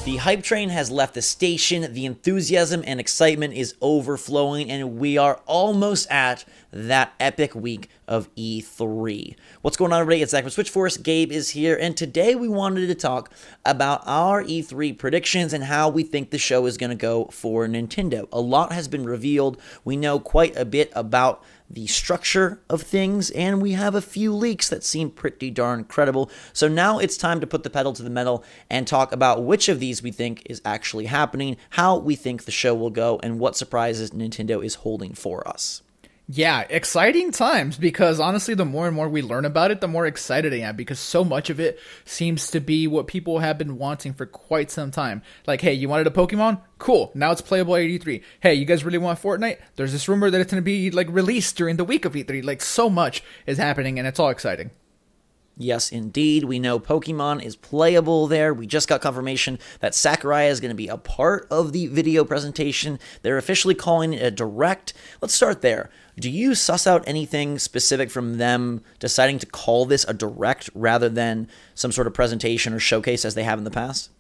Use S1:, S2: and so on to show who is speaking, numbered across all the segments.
S1: The hype train has left the station, the enthusiasm and excitement is overflowing, and we are almost at that epic week of E3. What's going on, everybody? It's Zach from Switchforce. Gabe is here, and today we wanted to talk about our E3 predictions and how we think the show is going to go for Nintendo. A lot has been revealed. We know quite a bit about the structure of things, and we have a few leaks that seem pretty darn credible. So now it's time to put the pedal to the metal and talk about which of these we think is actually happening, how we think the show will go, and what surprises Nintendo is holding for us.
S2: Yeah, exciting times, because honestly, the more and more we learn about it, the more excited I am, because so much of it seems to be what people have been wanting for quite some time. Like, hey, you wanted a Pokemon? Cool, now it's playable at E3. Hey, you guys really want Fortnite? There's this rumor that it's going to be released during the week of E3. Like, so much is happening, and it's all exciting.
S1: Yes, indeed. We know Pokemon is playable there. We just got confirmation that Sakurai is going to be a part of the video presentation. They're officially calling it a direct. Let's start there. Do you suss out anything specific from them deciding to call this a direct rather than some sort of presentation or showcase as they have in the past?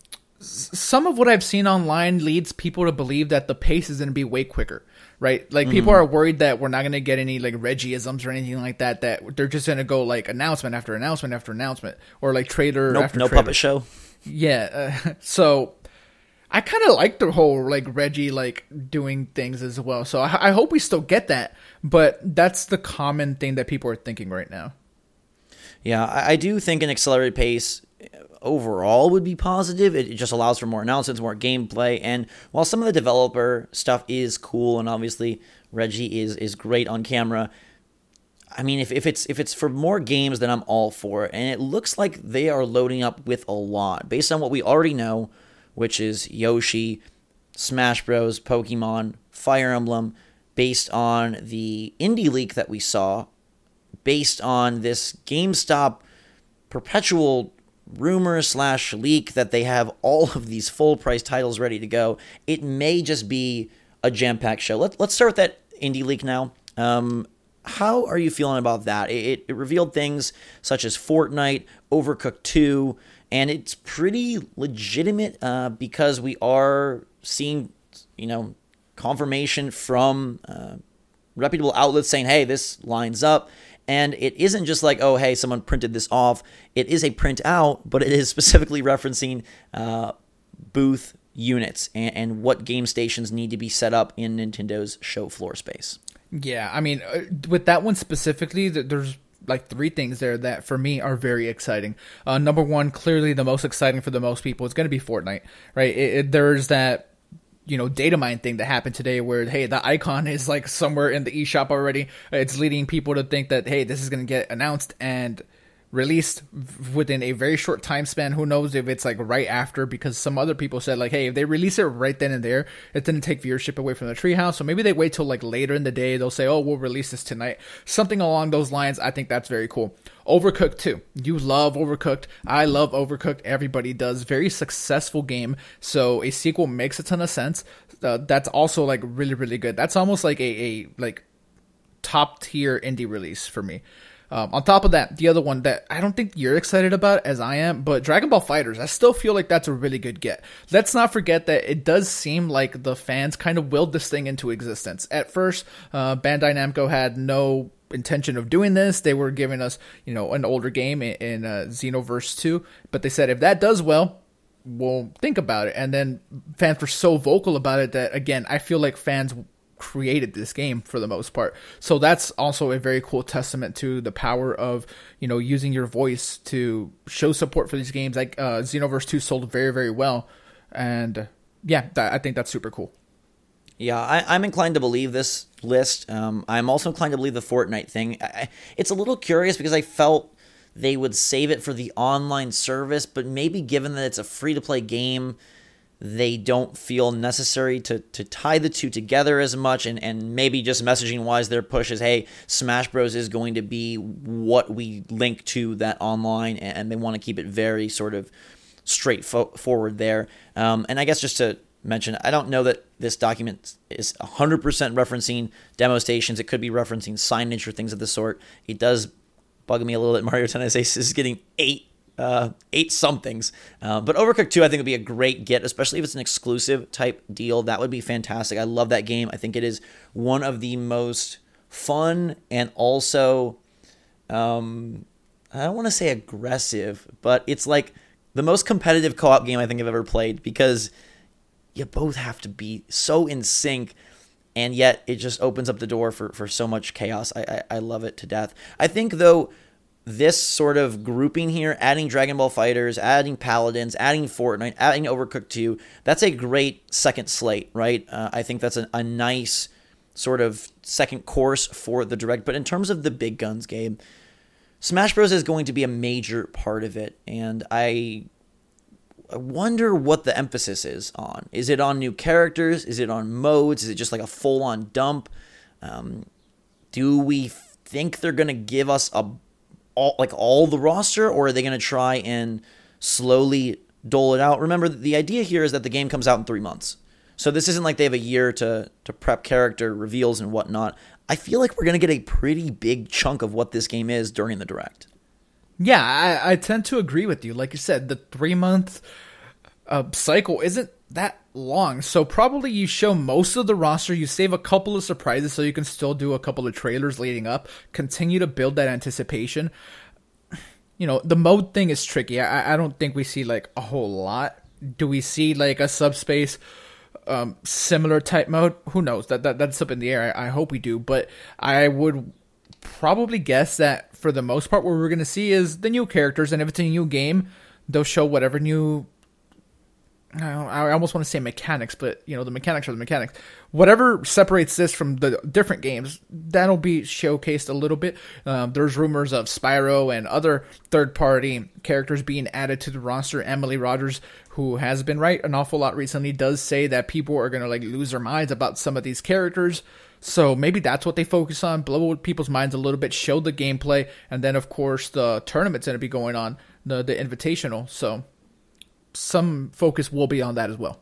S2: Some of what I've seen online leads people to believe that the pace is going to be way quicker, right? Like, people are worried that we're not going to get any, Reggie-isms or anything like that, that they're just going to go, announcement after announcement after announcement, or, trailer after
S1: no
S2: trailer.
S1: Puppet show?
S2: Yeah, so I kind of like the whole, Reggie, doing things as well, so I hope we still get that, but that's the common thing that people are thinking right now.
S1: Yeah, I do think an accelerated pace overall would be positive. It just allows for more announcements, more gameplay, and while some of the developer stuff is cool, and obviously Reggie is great on camera, I mean, if it's for more games, then I'm all for it. And it looks like they are loading up with a lot based on what we already know, which is Yoshi, Smash Bros, Pokemon, Fire Emblem, based on the indie leak that we saw, based on this GameStop perpetual rumor / leak that they have all of these full price titles ready to go. It may just be a jam-packed show. Let's start with that indie leak now. How are you feeling about that? It revealed things such as Fortnight, Overcooked 2, and it's pretty legitimate because we are seeing, confirmation from reputable outlets saying, hey, this lines up. And it isn't just like, oh, hey, someone printed this off. It is a printout, but it is specifically referencing booth units and what game stations need to be set up in Nintendo's show floor space.
S2: Yeah, I mean, with that one specifically, there's three things there that for me are very exciting. Number one, clearly the most exciting for the most people is going to be Fortnite, right? There's that data mine thing that happened today where, hey, the icon is somewhere in the eShop already. It's leading people to think that, hey, this is going to get announced and released within a very short time span. Who knows if it's right after, because some other people said hey, if they release it right then and there, it didn't take viewership away from the treehouse. So maybe they wait till later in the day. They'll say, oh, we'll release this tonight. Something along those lines. I think that's very cool. Overcooked 2. You love Overcooked. I love Overcooked. Everybody does. Very successful game. So a sequel makes a ton of sense. That's also really, really good. That's almost a top tier indie release for me. On top of that, the other one that I don't think you're excited about as I am, but Dragon Ball FighterZ, I still feel like that's a really good get. Let's not forget that it does seem like the fans kind of willed this thing into existence. At first, Bandai Namco had no intention of doing this. They were giving us, an older game in Xenoverse 2, but they said if that does well, we'll think about it. And then fans were so vocal about it that, again, I feel like fans created this game for the most part. So that's also a very cool testament to the power of, using your voice to show support for these games. Xenoverse 2 sold very, very well. And yeah, I think that's super cool.
S1: Yeah, I'm inclined to believe this list. I'm also inclined to believe the Fortnite thing. It's a little curious because I felt they would save it for the online service, but maybe given that it's a free-to-play game, they don't feel necessary to tie the two together as much, and maybe just messaging-wise, their push is, hey, Smash Bros. Is going to be what we link to that online, and they want to keep it very sort of straightforward there. And I guess just to mention, I don't know that this document is 100% referencing demo stations. It could be referencing signage or things of the sort. It does bug me a little bit. Mario Tennis Ace is getting 8 eight somethings. But Overcooked 2, I think, would be a great get, especially if it's an exclusive type deal. That would be fantastic. I love that game. I think it is one of the most fun and also, I don't want to say aggressive, but it's like the most competitive co-op game I think I've ever played, because you both have to be so in sync, and yet it just opens up the door for so much chaos. I love it to death. I think, though, this sort of grouping here, adding Dragon Ball FighterZ, adding Paladins, adding Fortnite, adding Overcooked 2, that's a great second slate, right? I think that's a nice sort of second course for the Direct. But in terms of the big guns, Gabe, Smash Bros. Is going to be a major part of it, and I wonder what the emphasis is on. Is it on new characters? Is it on modes? Is it just like a full-on dump? Do we think they're going to give us all the roster, or are they going to try and slowly dole it out? Remember, the idea here is that the game comes out in 3 months. So this isn't like they have a year to prep character reveals and whatnot. I feel like we're going to get a pretty big chunk of what this game is during the Direct.
S2: Yeah, I tend to agree with you. Like you said, the 3-month cycle isn't that long. So probably you show most of the roster, you save a couple of surprises so you can still do a couple of trailers leading up, continue to build that anticipation. You know, the mode thing is tricky. I don't think we see like a whole lot. Do we see like a subspace similar type mode? Who knows? That's up in the air. I hope we do, but I would probably guess that for the most part what we're going to see is the new characters, and if it's a new game, they'll show whatever new, I almost want to say mechanics, but you know, the mechanics are the mechanics. Whatever separates this from the different games, that'll be showcased a little bit. There's rumors of Spyro and other third-party characters being added to the roster. Emily Rogers, who has been right an awful lot recently, does say that people are going to like lose their minds about some of these characters. So maybe that's what they focus on, blow people's minds a little bit, show the gameplay, and then of course the tournament's going to be going on, the Invitational. So some focus will be on that as well.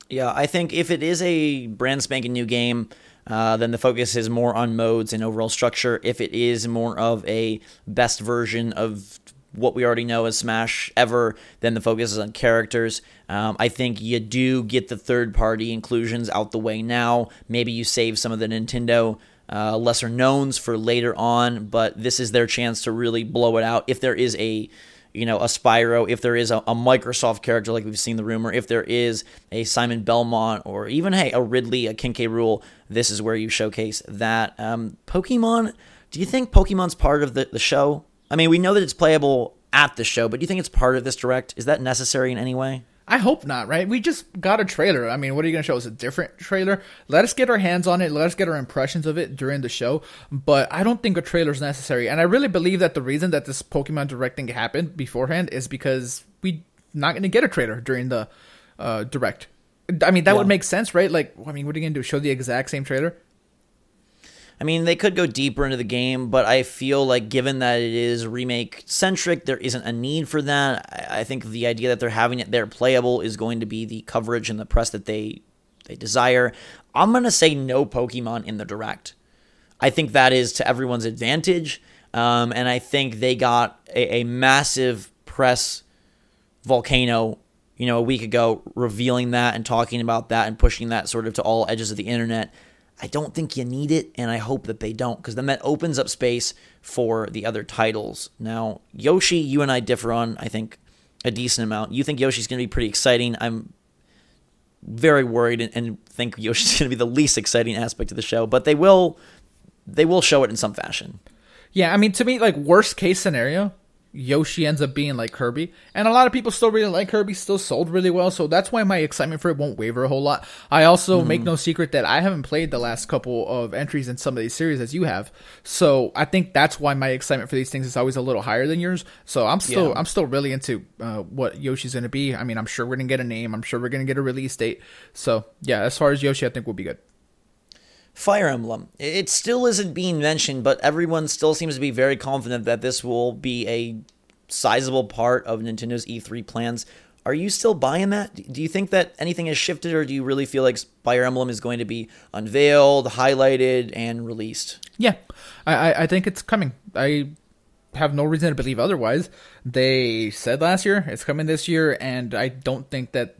S1: Yeah, I think if it is a brand spanking new game, then the focus is more on modes and overall structure. If it is more of a best version of what we already know as Smash ever, then the focus is on characters. I think you do get the third-party inclusions out the way now. Maybe you save some of the Nintendo lesser knowns for later on, but this is their chance to really blow it out. If there is a Spyro, if there is a Microsoft character like we've seen the rumor, if there is a Simon Belmont, or even, a Ridley, a King K. Rool, this is where you showcase that. Pokemon, do you think Pokemon's part of the show? I mean, we know that it's playable at the show, but do you think it's part of this Direct? Is that necessary in any way?
S2: I hope not, right? We just got a trailer. I mean, what are you going to show us? A different trailer? Let us get our hands on it. Let us get our impressions of it during the show. But I don't think a trailer is necessary. And I really believe that the reason that this Pokemon Direct thing happened beforehand is because we're not going to get a trailer during the Direct. I mean, that would make sense, right? Like, I mean, what are you going to do? Show the exact same trailer?
S1: I mean, they could go deeper into the game, but I feel like given that it is remake-centric, there isn't a need for that. I think the idea that they're having it there playable is going to be the coverage and the press that they desire. I'm going to say no Pokemon in the Direct. I think that is to everyone's advantage, and I think they got a massive press volcano a week ago, revealing that and talking about that and pushing that sort of to all edges of the internet. I don't think you need it, and I hope that they don't, because then that opens up space for the other titles. Now, Yoshi, you and I differ on, I think, a decent amount. You think Yoshi's going to be pretty exciting. I'm very worried and think Yoshi's going to be the least exciting aspect of the show, but they will show it in some fashion.
S2: Yeah, I mean, to me, like, worst case scenario, Yoshi ends up being like Kirby, and a lot of people still really like Kirby, still sold really well, so that's why my excitement for it won't waver a whole lot. I also make no secret that I haven't played the last couple of entries in some of these series as you have, so I think that's why my excitement for these things is always a little higher than yours. So I'm still really into what Yoshi's going to be. I mean, I'm sure we're going to get a name, I'm sure we're going to get a release date, so yeah, as far as Yoshi, I think we'll be good.
S1: Fire Emblem. It still isn't being mentioned, but everyone still seems to be very confident that this will be a sizable part of Nintendo's E3 plans. Are you still buying that? Do you think that anything has shifted, or do you really feel like Fire Emblem is going to be unveiled, highlighted, and released?
S2: Yeah, I think it's coming. have no reason to believe otherwise. They said last year, it's coming this year, and I don't think that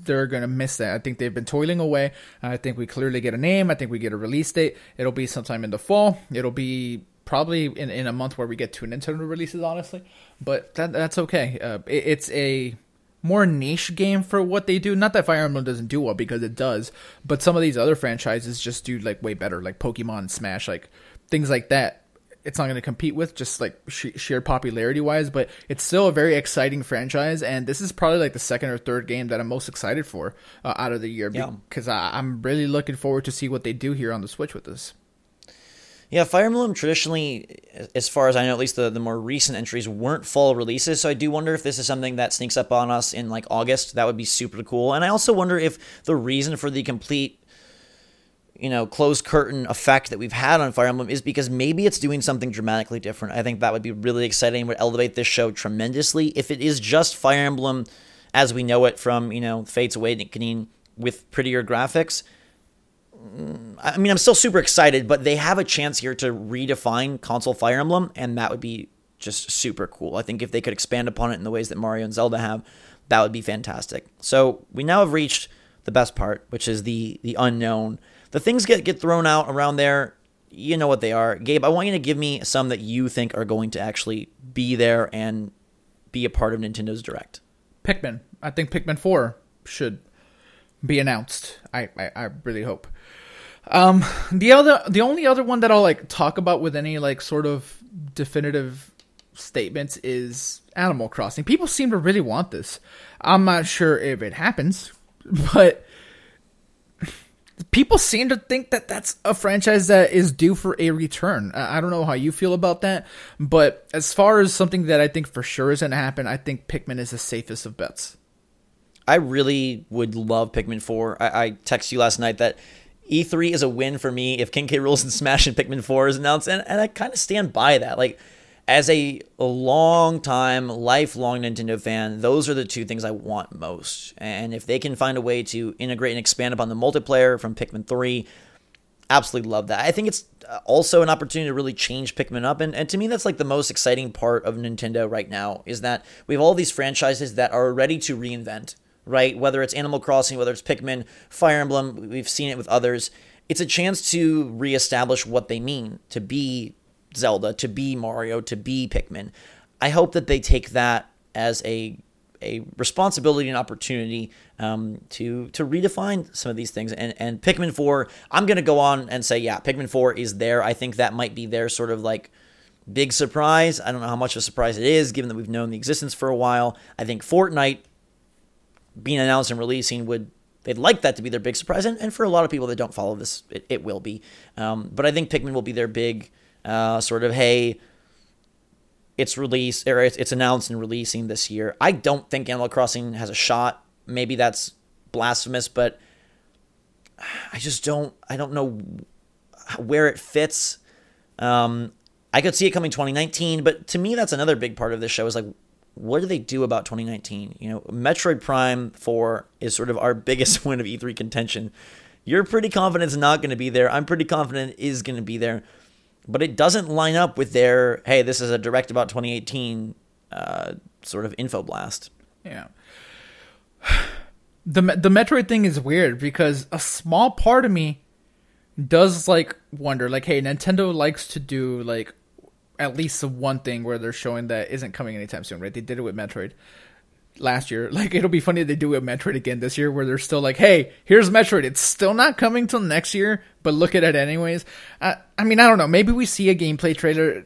S2: they're going to miss that. I think they've been toiling away. I think we clearly get a name. I think we get a release date. It'll be sometime in the fall. It'll be probably in a month where we get 2 Nintendo releases, honestly. But that's okay. It's a more niche game for what they do. Not that Fire Emblem doesn't do well, because it does. But some of these other franchises just do like way better, like Pokemon, Smash, like things like that. It's not going to compete with, just like sheer popularity wise, but it's still a very exciting franchise. And this is probably like the second or third game that I'm most excited for out of the year, because I'm really looking forward to see what they do here on the Switch with this.
S1: Yeah, Fire Emblem traditionally, as far as I know, at least the more recent entries weren't fall releases. So I do wonder if this is something that sneaks up on us in like August. That would be super cool. And I also wonder if the reason for the complete, closed curtain effect that we've had on Fire Emblem is because maybe it's doing something dramatically different. I think that would be really exciting, would elevate this show tremendously. If it is just Fire Emblem as we know it from, Fates Awakening with prettier graphics, I mean, I'm still super excited, but they have a chance here to redefine console Fire Emblem, and that would be just super cool. I think if they could expand upon it in the ways that Mario and Zelda have, that would be fantastic. So we now have reached the best part, which is the unknown. The things get thrown out around there, you know what they are. Gabe, I want you to give me some that you think are going to actually be there and be a part of Nintendo's Direct.
S2: Pikmin. I think Pikmin 4 should be announced. I really hope. The only other one that I'll like talk about with any like sort of definitive statements is Animal Crossing. People seem to really want this. I'm not sure if it happens, but people seem to think that that's a franchise that is due for a return. I don't know how you feel about that, but as far as something that I think for sure is going to happen, I think Pikmin is the safest of bets.
S1: I really would love Pikmin 4. I texted you last night that E3 is a win for me if King K. Rool's and Smash and Pikmin 4 is announced, and I kind of stand by that. Like, as a long-time, lifelong Nintendo fan, those are the two things I want most. And if they can find a way to integrate and expand upon the multiplayer from Pikmin 3, absolutely love that. I think it's also an opportunity to really change Pikmin up. And to me, that's like the most exciting part of Nintendo right now, is that we have all these franchises that are ready to reinvent, right? Whether it's Animal Crossing, whether it's Pikmin, Fire Emblem, we've seen it with others. It's a chance to reestablish what they mean to be Zelda, to be Mario, to be Pikmin. I hope that they take that as a responsibility and opportunity to redefine some of these things. And Pikmin 4, I'm going to go on and say, yeah, Pikmin 4 is there. I think that might be their sort of like big surprise. I don't know how much of a surprise it is, given that we've known the existence for a while. I think Fortnight being announced and releasing they'd like that to be their big surprise. And for a lot of people that don't follow this, it will be. But I think Pikmin will be their big sort of, hey, it's released, or it's announced and releasing this year. I don't think Animal Crossing has a shot. Maybe that's blasphemous, but I don't know where it fits. I could see it coming 2019, but to me, that's another big part of this show is like, what do they do about 2019? Metroid Prime 4 is sort of our biggest win of E3 contention. You're pretty confident it's not going to be there. I'm pretty confident it is going to be there. But it doesn't line up with their, hey, this is a direct about 2018 sort of info blast.
S2: Yeah. The Metroid thing is weird because a small part of me does like wonder, like, hey, Nintendo likes to do like at least the one thing where they're showing that isn't coming anytime soon, right? They did it with Metroid last year. Like, it'll be funny if they do it with Metroid again this year, where they're still like, hey, here's Metroid. It's still not coming till next year, but look at it anyways. I mean, I don't know. Maybe we see a gameplay trailer.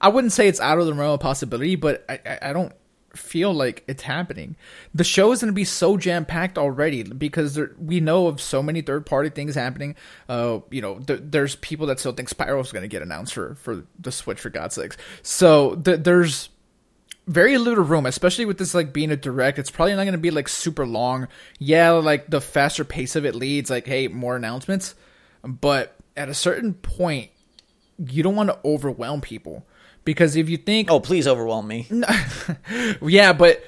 S2: I wouldn't say it's out of the realm of possibility, but I don't feel like it's happening. The show is going to be so jam-packed already because we know of so many third-party things happening. There's people that still think Spyro's going to get announced for the Switch, for God's sakes. So there's very little room, especially with this like being a direct. It's probably not going to be like super long. Yeah, like the faster pace of it leads like, hey, more announcements. But at a certain point, you don't want to overwhelm people. Because if you think...
S1: Oh, please overwhelm me.
S2: Yeah, but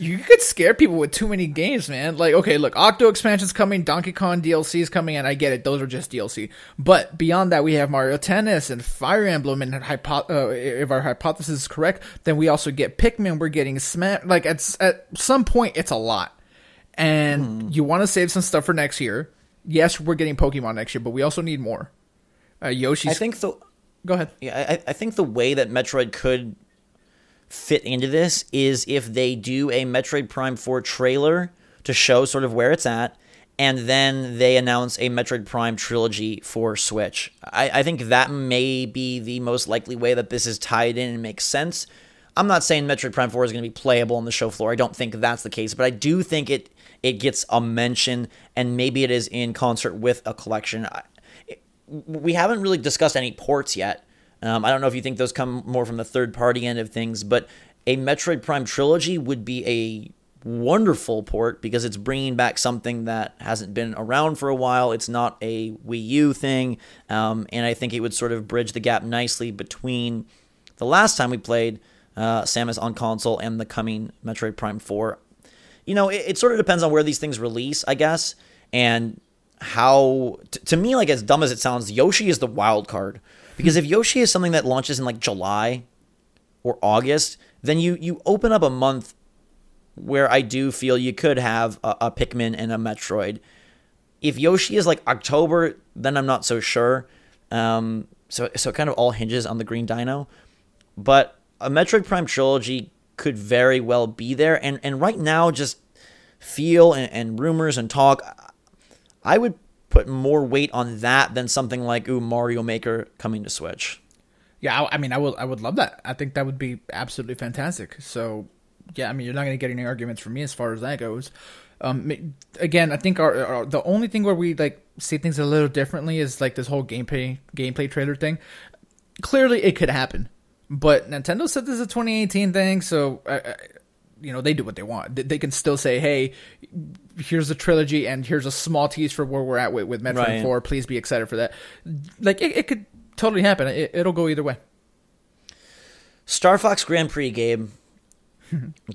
S2: You could scare people with too many games, man. Like, okay, look, Octo expansion's coming, Donkey Kong DLC is coming, and I get it, those are just DLC. But beyond that, we have Mario Tennis and Fire Emblem, and if our hypothesis is correct, then we also get Pikmin, we're getting Smash. Like, at some point, it's a lot. And you want to save some stuff for next year. Yes, we're getting Pokemon next year, but we also need more. Yoshi's... Go ahead.
S1: Yeah, I think the way that Metroid could fit into this is if they do a Metroid Prime 4 trailer to show sort of where it's at, and then they announce a Metroid Prime trilogy for Switch. I think that may be the most likely way that this is tied in and makes sense. I'm not saying Metroid Prime 4 is going to be playable on the show floor. I don't think that's the case, but I do think it gets a mention, and maybe it is in concert with a collection. We haven't really discussed any ports yet. I don't know if you think those come more from the third-party end of things, but a Metroid Prime trilogy would be a wonderful port because it's bringing back something that hasn't been around for a while. It's not a Wii U thing, and I think it would sort of bridge the gap nicely between the last time we played Samus on console and the coming Metroid Prime 4. You know, it sort of depends on where these things release, I guess, and how, to me, like, as dumb as it sounds, Yoshi is the wild card. Because if Yoshi is something that launches in, like, July or August, then you open up a month where I do feel you could have a Pikmin and a Metroid. If Yoshi is, like, October, then I'm not so sure. So it kind of all hinges on the Green Dino. But a Metroid Prime trilogy could very well be there. And right now, just feel and rumors and talk, I would put more weight on that than something like Mario Maker coming to Switch.
S2: Yeah, I mean, I would love that. I think that would be absolutely fantastic. So, yeah, I mean, you're not going to get any arguments from me as far as that goes. Again, I think the only thing where we like see things a little differently is like this whole gameplay trailer thing. Clearly, it could happen, but Nintendo said this is a 2018 thing, so you know, they do what they want. They can still say, hey, here's the trilogy and here's a small tease for where we're at with Metroid 4. Please be excited for that. Like, it could totally happen. It'll go either way.
S1: Star Fox Grand Prix, Gabe.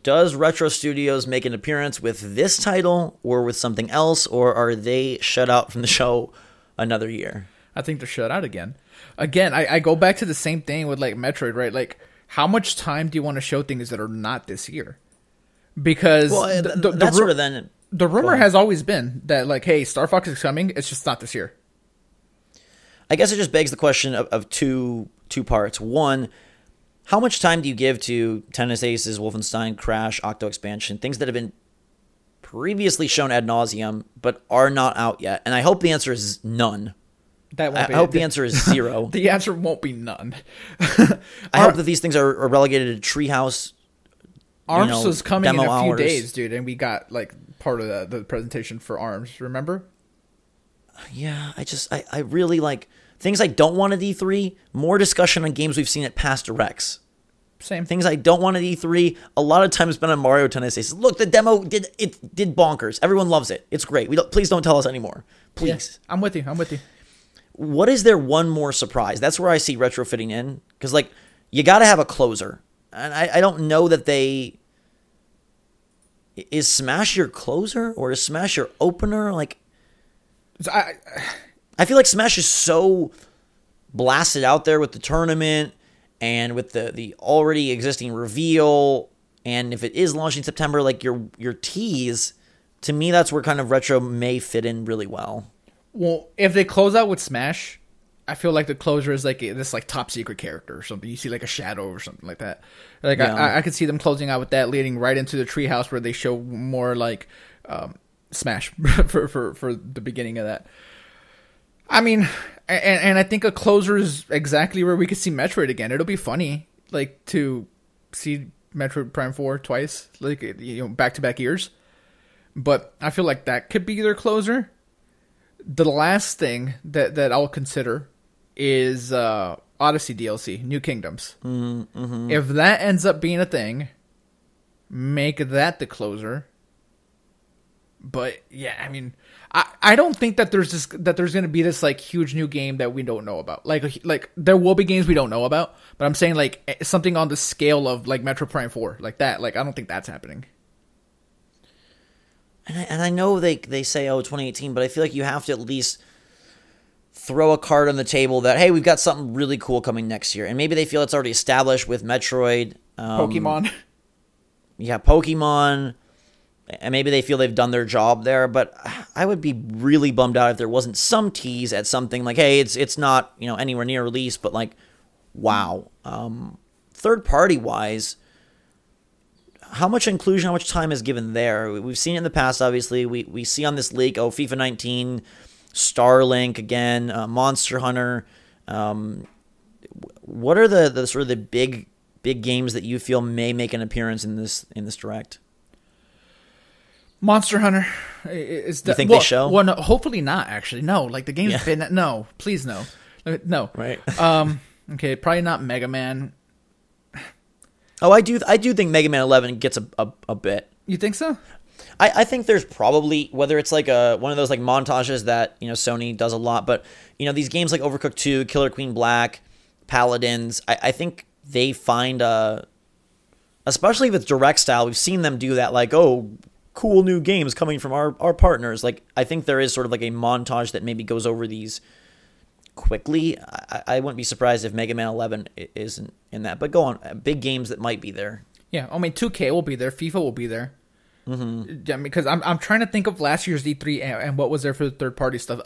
S1: Does Retro Studios make an appearance with this title or with something else, or are they shut out from the show another year?
S2: I think they're shut out again. Again, I go back to the same thing with, like, Metroid, right? Like, how much time do you want to show things that are not this year? Because the rumor has always been that, like, hey, Star Fox is coming, it's just not this year.
S1: I guess it just begs the question of two parts. One, how much time do you give to Tennis Aces, Wolfenstein, Crash, Octo Expansion, things that have been previously shown ad nauseum but are not out yet? And I hope the answer is none. I hope the answer is zero.
S2: The answer won't be none.
S1: I hope that these things are relegated to Treehouse.
S2: ARMS was coming in a few
S1: hours.
S2: days, dude, and we got, like, part of the presentation for ARMS, remember?
S1: Yeah, I really like things I don't want at E3, more discussion on games we've seen at past directs.
S2: Same.
S1: Things I don't want at E3, a lot of times spent on Mario Tennis Aces. Look, the demo did bonkers. Everyone loves it. It's great. Please don't tell us anymore. Please.
S2: Yeah, I'm with you.
S1: What is there one more surprise? That's where I see retro fitting in. Because, like, you got to have a closer. And I don't know that they... Is Smash your closer? Or is Smash your opener? Like... I feel like Smash is so blasted out there with the tournament and with the already existing reveal. And if it is launching in September, like, your tease... To me, that's where kind of retro may fit in really well.
S2: Well, if they close out with Smash... I feel like the closer is like this, like, top secret character or something. You see, like, a shadow or something like that. Like, yeah. I could see them closing out with that, leading right into the treehouse where they show more, like, Smash for the beginning of that. I mean, and I think a closer is exactly where we could see Metroid again. It'll be funny, like, to see Metroid Prime 4 twice, like, you know, back-to-back years. But I feel like that could be their closer. The last thing that I'll consider is Odyssey DLC, New Kingdoms.
S1: Mm-hmm.
S2: If that ends up being a thing, make that the closer. But yeah, I mean, I don't think that there's going to be this, like, huge new game that we don't know about. Like there will be games we don't know about, but I'm saying, like, something on the scale of, like, Metro Prime 4, like that. Like, I don't think that's happening.
S1: and I know they say, oh, 2018, but I feel like you have to at least throw a card on the table that, hey, we've got something really cool coming next year. And maybe they feel it's already established with Metroid.
S2: Pokemon.
S1: Yeah, Pokemon. And maybe they feel they've done their job there. But I would be really bummed out if there wasn't some tease at something like, hey, it's not anywhere near release, but like, wow. Third party wise, how much inclusion, how much time is given there? We've seen it in the past, obviously. We see on this leak, FIFA 19, Starlink again, Monster Hunter. What are the sort of the big games that you feel may make an appearance in this direct?
S2: Monster Hunter is.
S1: You think they show?
S2: Well, no, hopefully not. Actually, no. Like the game's been. No, please no, no.
S1: Right.
S2: Okay, probably not Mega Man.
S1: Oh, I do think Mega Man 11 gets a bit.
S2: You think so?
S1: I think there's probably, whether it's like one of those like montages that Sony does a lot, but these games like Overcooked 2, Killer Queen Black, Paladins, I think they find especially with direct style, we've seen them do that, like, oh, cool new games coming from our partners. Like, I think there is sort of like a montage that maybe goes over these quickly. I wouldn't be surprised if Mega Man 11 isn't in that, but go on. Big games that might be there.
S2: Yeah, I mean 2K will be there, FIFA will be there. Mm-hmm. Yeah, because I'm trying to think of last year's E3 and what was there for the third party stuff.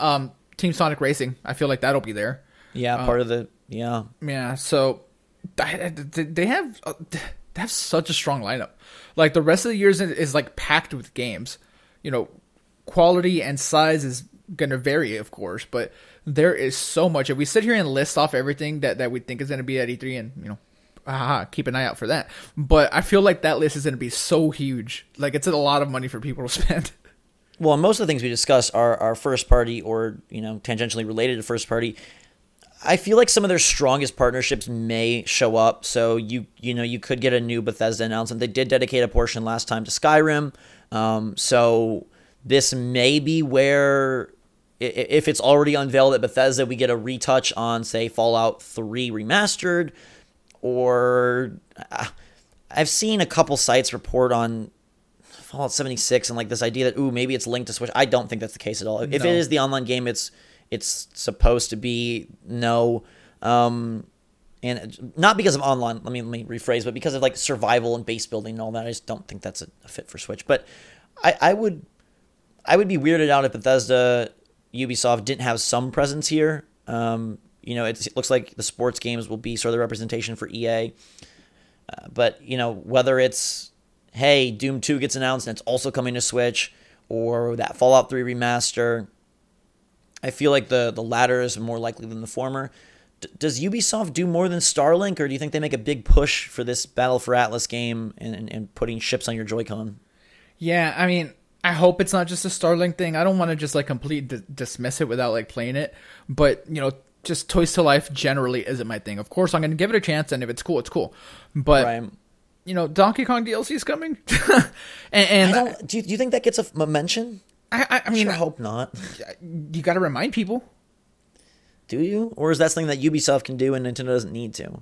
S2: Team Sonic Racing, I feel like that'll be there.
S1: Yeah, part of the
S2: yeah. So they have such a strong lineup. Like the rest of the years is like packed with games. Quality and size is gonna vary, of course, but there is so much. If we sit here and list off everything that we think is gonna be at E3, and keep an eye out for that. But I feel like that list is going to be so huge. Like, it's a lot of money for people to spend.
S1: Well, most of the things we discuss are first party or, tangentially related to first party. I feel like some of their strongest partnerships may show up. So you could get a new Bethesda announcement. They did dedicate a portion last time to Skyrim. So this may be where, if it's already unveiled at Bethesda, we get a retouch on, say, Fallout 3 Remastered. Or I've seen a couple sites report on Fallout 76 and like this idea that maybe it's linked to Switch. I don't think that's the case at all. If it is the online game, it's supposed to be no, and not because of online. Let me rephrase, but because of like survival and base building and all that. I just don't think that's a fit for Switch. But I would be weirded out if Bethesda, Ubisoft didn't have some presence here. It looks like the sports games will be sort of the representation for EA. But, whether it's, hey, Doom 2 gets announced and it's also coming to Switch, or that Fallout 3 remaster, I feel like the latter is more likely than the former. Does Ubisoft do more than Starlink, or do you think they make a big push for this Battle for Atlas game and putting ships on your Joy-Con?
S2: Yeah, I mean, I hope it's not just a Starlink thing. I don't want to just like completely dismiss it without like playing it. But, just Toys to Life generally isn't my thing. Of course, I'm going to give it a chance, and if it's cool, it's cool. But,
S1: right.
S2: Donkey Kong DLC is coming.
S1: Do you think that gets a mention?
S2: I mean,
S1: sure hope not.
S2: You got to remind people. Do
S1: you? Or is that something that Ubisoft can do and Nintendo doesn't need to?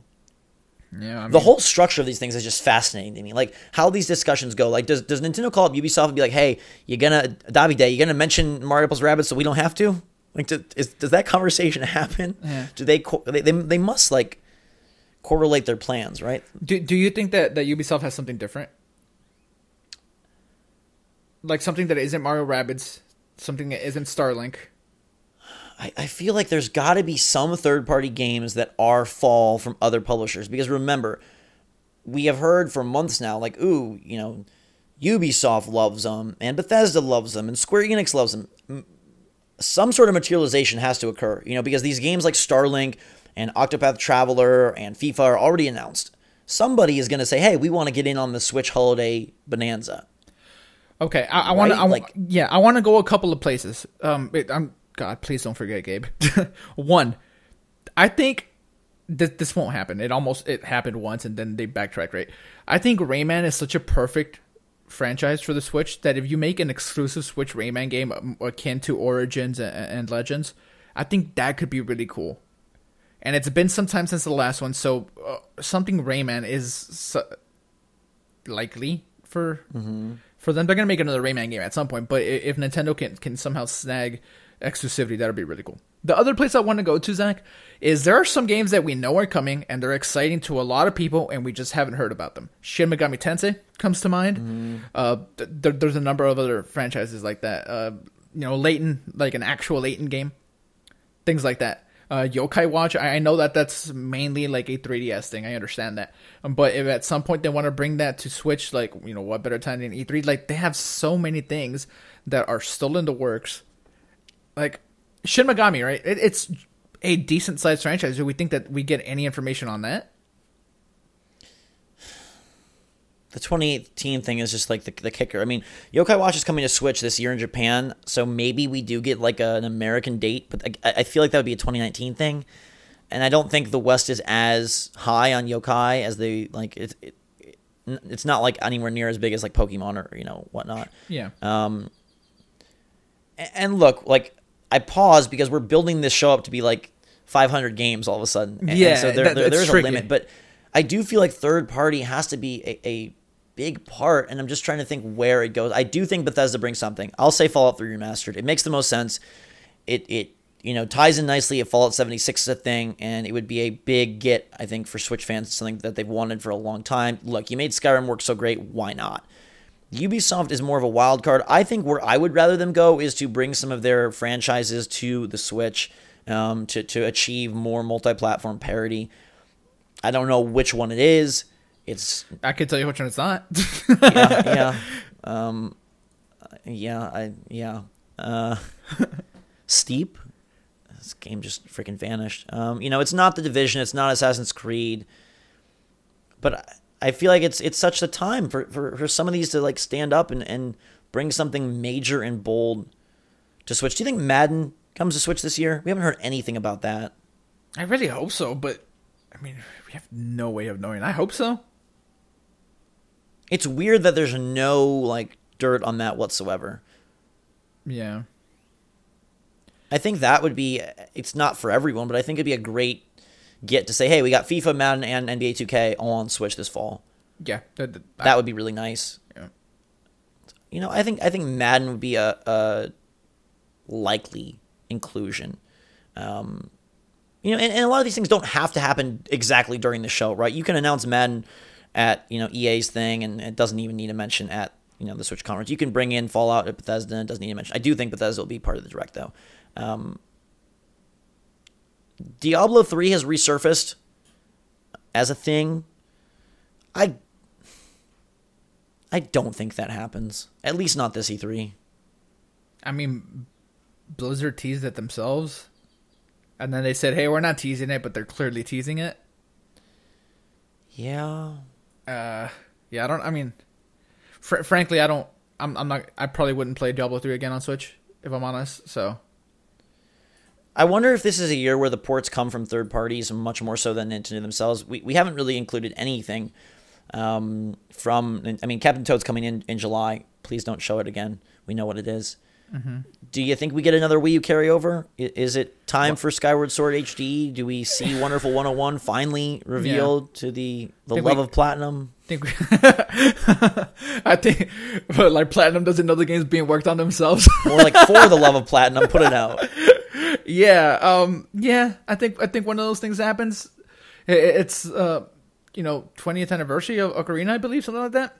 S2: Yeah, I mean,
S1: the whole structure of these things is just fascinating to me. Like, how these discussions go. Like, does Nintendo call up Ubisoft and be like, hey, Davide, you gonna mention Mario plus Rabbids so we don't have to? Like, does that conversation happen?
S2: Yeah.
S1: Do they must like correlate their plans, right?
S2: Do you think that Ubisoft has something different? Like something that isn't Mario Rabbids, something that isn't Starlink?
S1: I feel like there's got to be some third-party games that are fall from other publishers. Because remember, we have heard for months now, like, Ubisoft loves them, and Bethesda loves them, and Square Enix loves them. Some sort of materialization has to occur, because these games like Starlink and Octopath Traveler and FIFA are already announced. Somebody is going to say, hey, we want to get in on the Switch holiday bonanza.
S2: Okay, I want to go a couple of places. God, please don't forget, Gabe. One, I think this won't happen. It happened once and then they backtracked, right? I think Rayman is such a perfect franchise for the Switch that if you make an exclusive Switch Rayman game akin to Origins and Legends, I think that could be really cool. And it's been some time since the last one, so something Rayman is likely for for them. They're gonna make another Rayman game at some point, but if Nintendo can somehow snag exclusivity, that'd be really cool. The other place I want to go to, Zach, is there are some games that we know are coming and they're exciting to a lot of people, and we just haven't heard about them. Shin Megami Tensei comes to mind. There's a number of other franchises like that. Layton, like an actual Layton game, things like that. Yokai Watch, I know that's mainly like a 3DS thing. I understand that. But if at some point they want to bring that to Switch, like, what better time than E3? Like, they have so many things that are still in the works. Like, Shin Megami, right? It's a decent-sized franchise. Do we think that we get any information on that?
S1: The 2018 thing is just like the kicker. I mean, Yokai Watch is coming to Switch this year in Japan, so maybe we do get like an American date, but I feel like that would be a 2019 thing. And I don't think the West is as high on Yokai as they like. It's not like anywhere near as big as like Pokemon or whatnot.
S2: Yeah.
S1: And look, like, I pause because we're building this show up to be like 500 games all of a sudden. And so there's a limit, but I do feel like third party has to be a big part, and I'm just trying to think where it goes. I do think Bethesda brings something. I'll say Fallout 3 Remastered. It makes the most sense. It ties in nicely if Fallout 76 is a thing, and it would be a big get, I think, for Switch fans, something that they've wanted for a long time. Look, you made Skyrim work so great, why not? Ubisoft is more of a wild card. I think where I would rather them go is to bring some of their franchises to the Switch to achieve more multi-platform parity. I don't know which one it is.
S2: I could tell you which one it's not.
S1: Steep. This game just freaking vanished. It's not The Division. It's not Assassin's Creed. But I feel like it's such the time for some of these to like stand up and bring something major and bold to Switch. Do you think Madden comes to Switch this year? We haven't heard anything about that.
S2: I really hope so, but I mean, we have no way of knowing. I hope so.
S1: It's weird that there's no like dirt on that whatsoever.
S2: Yeah.
S1: I think that would be, it's not for everyone, but I think it'd be a great get to say, hey, we got FIFA, Madden, and NBA 2K all on Switch this fall.
S2: Yeah.
S1: That would be really nice.
S2: Yeah.
S1: I think Madden would be a likely inclusion. And a lot of these things don't have to happen exactly during the show, right? You can announce Madden at, EA's thing, and it doesn't even need a mention at, the Switch conference. You can bring in Fallout at Bethesda, and it doesn't need a mention. I do think Bethesda will be part of the Direct, though. Diablo 3 has resurfaced as a thing. I don't think that happens. At least not this E3.
S2: I mean, Blizzard teased it themselves. And then they said, hey, we're not teasing it, but they're clearly teasing it.
S1: Yeah.
S2: Frankly, I probably wouldn't play Diablo 3 again on Switch, if I'm honest, so.
S1: I wonder if this is a year where the ports come from third parties much more so than Nintendo themselves. We haven't really included anything Captain Toad's coming in July. Please don't show it again. We know what it is. Mm-hmm. Do you think we get another Wii U carryover? Is it time for Skyward Sword HD? Do we see Wonderful 101 finally revealed to the love of Platinum?
S2: I think, but like Platinum doesn't know the game's being worked on themselves.
S1: More like for the love of Platinum, put it out.
S2: Yeah. I think one of those things happens. It's 20th anniversary of Ocarina, I believe, something like that.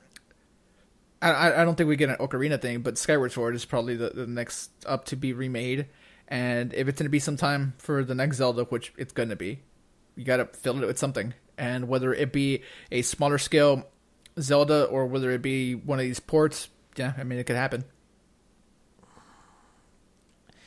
S2: I don't think we get an Ocarina thing, but Skyward Sword is probably the next up to be remade. And if it's going to be some time for the next Zelda, which it's going to be, you got to fill it with something. And whether it be a smaller scale Zelda or whether it be one of these ports, yeah, I mean, it could happen.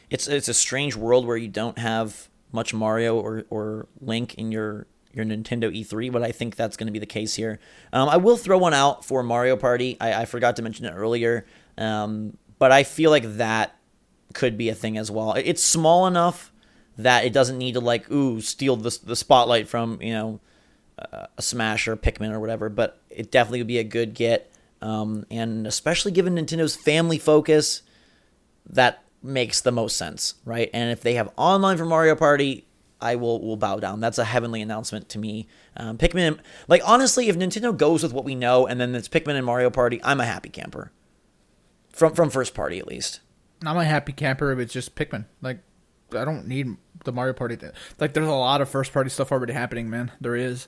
S1: It's a strange world where you don't have much Mario or Link in your Nintendo E3, but I think that's going to be the case here. I will throw one out for Mario Party. I forgot to mention it earlier, but I feel like that could be a thing as well. It's small enough that it doesn't need to steal the spotlight from a Smash or a Pikmin or whatever, but it definitely would be a good get, and especially given Nintendo's family focus, that makes the most sense, right? And if they have online for Mario Party, I will bow down. That's a heavenly announcement to me. Pikmin, honestly, if Nintendo goes with what we know and then it's Pikmin and Mario Party, I'm a happy camper. from first party at least.
S2: I'm a happy camper if it's just Pikmin. Like, I don't need the Mario Party. Like, there's a lot of first party stuff already happening, man. There is.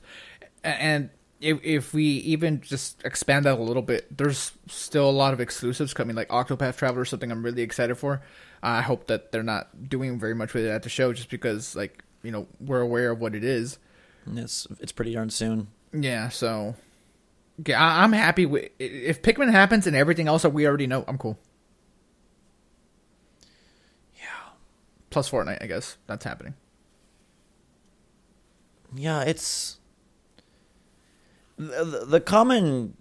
S2: And if we even just expand that a little bit, there's still a lot of exclusives coming, like Octopath Traveler, something I'm really excited for. I hope that they're not doing very much with it at the show, just because, like, you know, we're aware of what it is.
S1: It's pretty darn soon.
S2: Yeah, so yeah, I'm happy with if Pikmin happens and everything else that we already know. I'm cool.
S1: Yeah.
S2: Plus Fortnite, I guess that's happening.
S1: Yeah, it's the common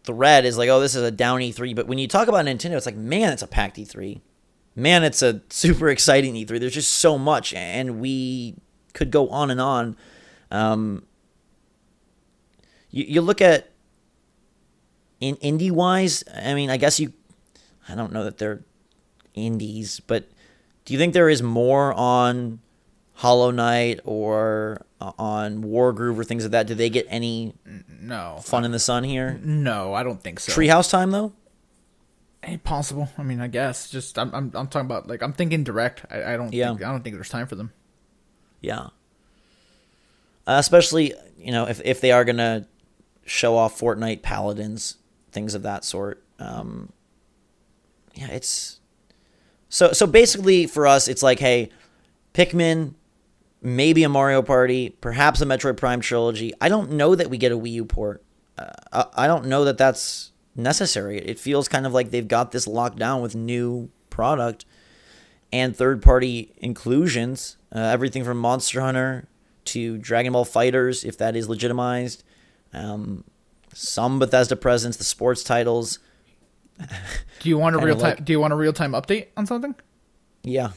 S1: thread is like, oh, this is a down E3, but when you talk about Nintendo, it's like, man, it's a packed E3. Man, it's a super exciting E3. There's just so much, and we could go on and on. You look at in indie wise. I mean, I don't know that they're indies, but do you think there is more on Hollow Knight or on Wargroove or things like that? Do they get any fun in the sun here?
S2: No, I don't think so.
S1: Treehouse time though?
S2: Ain't possible. I mean, I guess. Just I'm talking about, like, I'm thinking direct. I don't think there's time for them.
S1: Yeah. Especially, you know, if they are gonna show off Fortnite Paladins, things of that sort. Yeah, it's so basically for us, it's like, hey, Pikmin, maybe a Mario Party, perhaps a Metroid Prime trilogy. I don't know that we get a Wii U port. I don't know that that's necessary. It feels kind of like they've got this locked down with new product and third-party inclusions. Everything from Monster Hunter to Dragon Ball Fighters, if that is legitimized. Some Bethesda presence, the sports titles.
S2: Do you want a real time? Do you want a real time update on something?
S1: Yeah.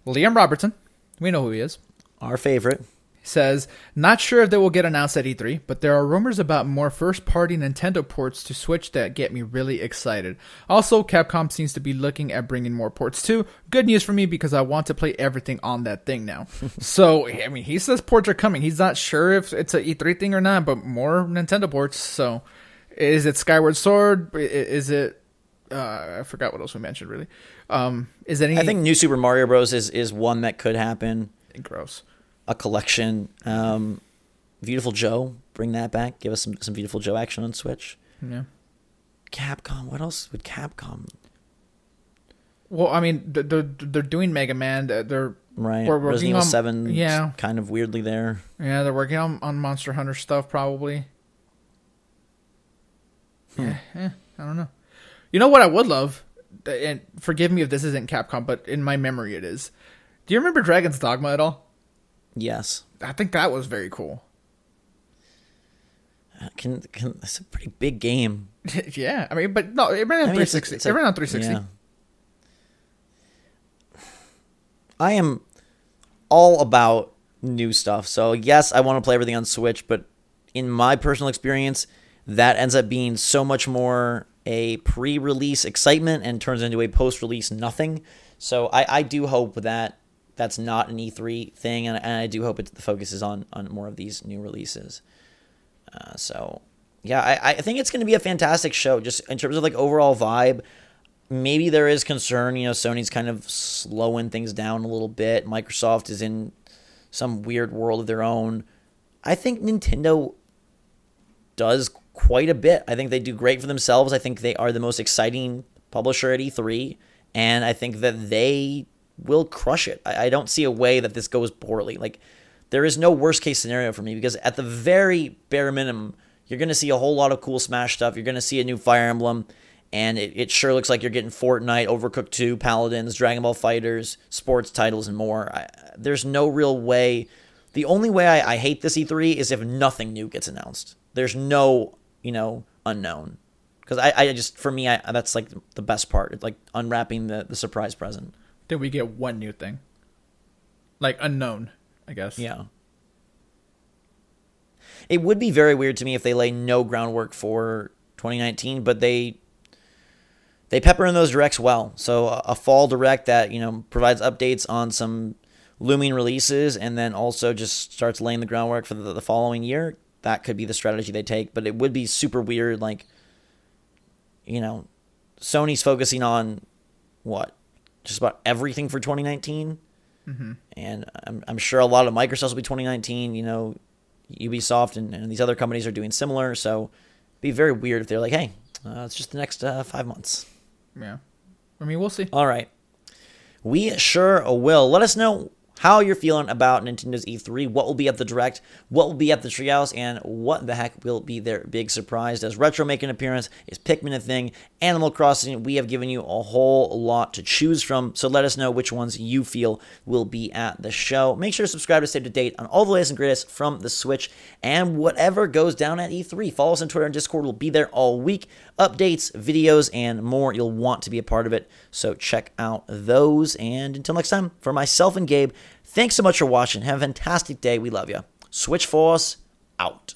S2: Liam Robertson, we know who he is.
S1: Our favorite.
S2: Says, not sure if they will get announced at E3, but there are rumors about more first-party Nintendo ports to Switch that get me really excited. Also, Capcom seems to be looking at bringing more ports too. Good news for me because I want to play everything on that thing now. So, I mean, he says ports are coming. He's not sure if it's an E3 thing or not, but more Nintendo ports. So, is it Skyward Sword? Is it... I forgot what else we mentioned, really. Is any...
S1: I think New Super Mario Bros. is one that could happen.
S2: Gross.
S1: A collection. Beautiful Joe, bring that back. Give us some Beautiful Joe action on Switch.
S2: Yeah.
S1: Capcom, what else would Capcom?
S2: Well, I mean, they're doing Mega Man. They're
S1: right. Resident Evil 7,
S2: yeah,
S1: kind of weirdly there.
S2: Yeah, they're working on Monster Hunter stuff probably. I don't know. You know what I would love, and forgive me if this isn't Capcom, but in my memory it is. Do you remember Dragon's Dogma at all?
S1: Yes.
S2: I think that was very cool.
S1: It's a pretty big game.
S2: Yeah, I mean, but no, it ran on 360. It ran on 360.
S1: Yeah. I am all about new stuff. So yes, I want to play everything on Switch, but in my personal experience, that ends up being so much more a pre-release excitement and turns into a post-release nothing. So I do hope that that's not an E3 thing, and I do hope the focus is on more of these new releases. So, yeah, I think it's going to be a fantastic show, just in terms of, like, overall vibe. Maybe there is concern, you know, Sony's kind of slowing things down a little bit. Microsoft is in some weird world of their own. I think Nintendo does quite a bit. I think they do great for themselves. I think they are the most exciting publisher at E3, and I think that they will crush it. I don't see a way that this goes poorly. Like, there is no worst case scenario for me, because at the very bare minimum, you're going to see a whole lot of cool Smash stuff. You're going to see a new Fire Emblem, and it sure looks like you're getting Fortnite, Overcooked 2, Paladins, Dragon Ball Fighters, sports titles, and more. There's no real way. The only way I hate this E3 is if nothing new gets announced. There's no, unknown. Because I just, for me, that's like the best part. It's like unwrapping the surprise present.
S2: Then we get one new thing. Like, unknown, I guess.
S1: Yeah. It would be very weird to me if they lay no groundwork for 2019, but they pepper in those directs well. So a fall direct that, provides updates on some looming releases and then also just starts laying the groundwork for the following year, that could be the strategy they take. But it would be super weird, like, Sony's focusing on what? Just about everything for 2019. And I'm sure a lot of Microsoft's will be 2019. You know, Ubisoft and these other companies are doing similar. So it'd be very weird if they're like, hey, it's just the next 5 months.
S2: Yeah. I mean, we'll see.
S1: All right. We sure will. Let us know how you're feeling about Nintendo's E3, what will be at the Direct, what will be at the Treehouse, and what the heck will be their big surprise. Does Retro make an appearance? Is Pikmin a thing? Animal Crossing, we have given you a whole lot to choose from, so let us know which ones you feel will be at the show. Make sure to subscribe to stay up to date on all the latest and greatest from the Switch, and whatever goes down at E3. Follow us on Twitter and Discord. We'll be there all week. Updates, videos, and more. You'll want to be a part of it, so check out those. And until next time, for myself and Gabe, thanks so much for watching. Have a fantastic day. We love you. Switch Force out.